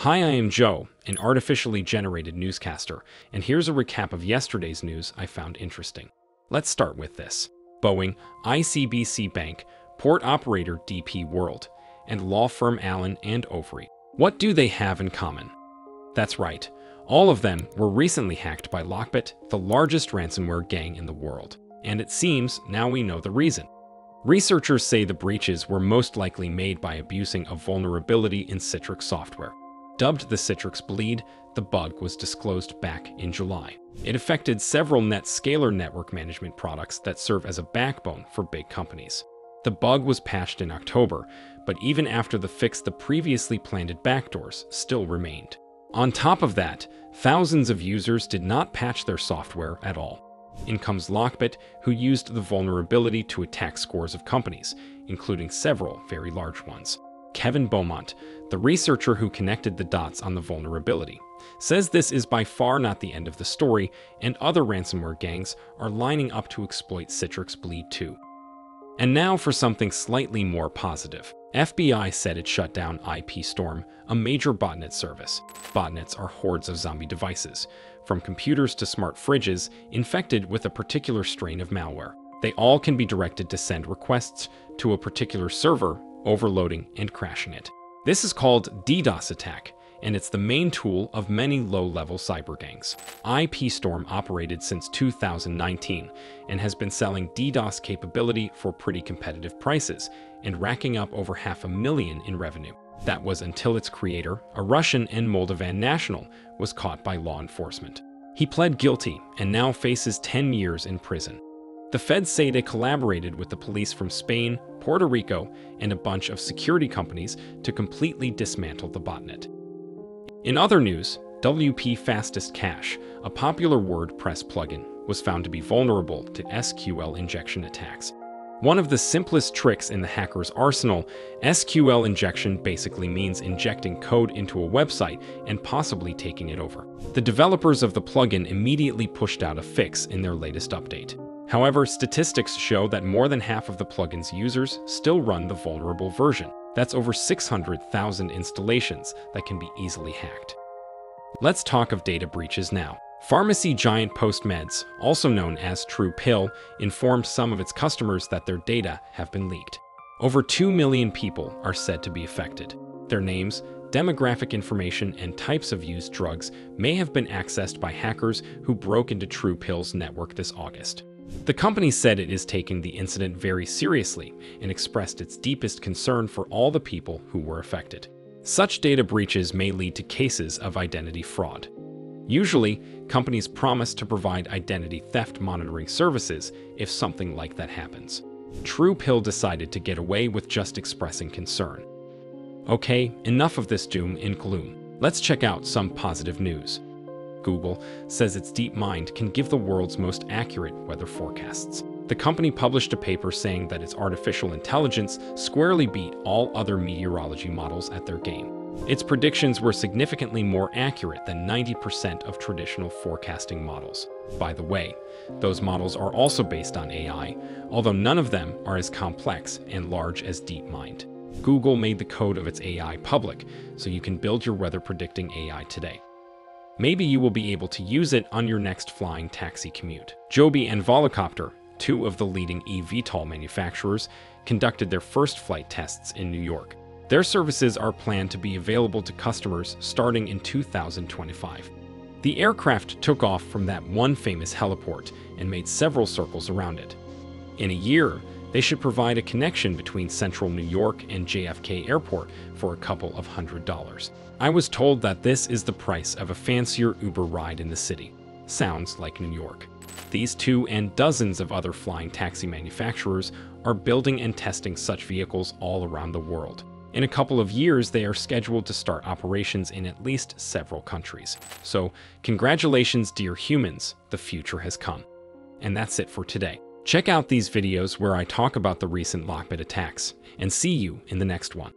Hi, I am Joe, an artificially generated newscaster, and here's a recap of yesterday's news I found interesting. Let's start with this. Boeing, ICBC Bank, port operator DP World, and law firm Allen & Overy. What do they have in common? That's right, all of them were recently hacked by Lockbit, the largest ransomware gang in the world. And it seems now we know the reason. Researchers say the breaches were most likely made by abusing a vulnerability in Citrix software. Dubbed the CitrixBleed, the bug was disclosed back in July. It affected several NetScaler network management products that serve as a backbone for big companies. The bug was patched in October, but even after the fix, the previously planted backdoors still remained. On top of that, thousands of users did not patch their software at all. In comes Lockbit, who used the vulnerability to attack scores of companies, including several very large ones. Kevin Beaumont, the researcher who connected the dots on the vulnerability, says this is by far not the end of the story, and other ransomware gangs are lining up to exploit CitrixBleed too. And now for something slightly more positive. FBI said it shut down IPStorm, a major botnet service. Botnets are hordes of zombie devices, from computers to smart fridges, infected with a particular strain of malware. They all can be directed to send requests to a particular server, overloading and crashing it. This is called DDoS attack, and it's the main tool of many low-level cyber gangs. IPStorm operated since 2019 and has been selling DDoS capability for pretty competitive prices and racking up over $500,000 in revenue. That was until its creator, a Russian and Moldovan national, was caught by law enforcement. He pled guilty and now faces 10 years in prison. The feds say they collaborated with the police from Spain, Puerto Rico, and a bunch of security companies to completely dismantle the botnet. In other news, WP Fastest Cache, a popular WordPress plugin, was found to be vulnerable to SQL injection attacks. One of the simplest tricks in the hacker's arsenal, SQL injection basically means injecting code into a website and possibly taking it over. The developers of the plugin immediately pushed out a fix in their latest update. However, statistics show that more than half of the plugin's users still run the vulnerable version. That's over 600,000 installations that can be easily hacked. Let's talk of data breaches now. Pharmacy giant Postmeds, also known as TruePill, informed some of its customers that their data have been leaked. Over 2 million people are said to be affected. Their names, demographic information, and types of used drugs may have been accessed by hackers who broke into TruePill's network this August. The company said it is taking the incident very seriously and expressed its deepest concern for all the people who were affected. Such data breaches may lead to cases of identity fraud. Usually, companies promise to provide identity theft monitoring services if something like that happens. TruePill decided to get away with just expressing concern. Okay, enough of this doom and gloom. Let's check out some positive news. Google says its DeepMind can give the world's most accurate weather forecasts. The company published a paper saying that its artificial intelligence squarely beat all other meteorology models at their game. Its predictions were significantly more accurate than 90% of traditional forecasting models. By the way, those models are also based on AI, although none of them are as complex and large as DeepMind. Google made the code of its AI public, so you can build your weather predicting AI today. Maybe you will be able to use it on your next flying taxi commute. Joby and Volocopter, two of the leading eVTOL manufacturers, conducted their first flight tests in New York. Their services are planned to be available to customers starting in 2025. The aircraft took off from that one famous heliport and made several circles around it. In a year, they should provide a connection between central New York and JFK Airport for a couple of $100s. I was told that this is the price of a fancier Uber ride in the city. Sounds like New York. These two and dozens of other flying taxi manufacturers are building and testing such vehicles all around the world. In a couple of years, they are scheduled to start operations in at least several countries. So, congratulations, dear humans, the future has come. And that's it for today. Check out these videos where I talk about the recent Lockbit attacks, and see you in the next one.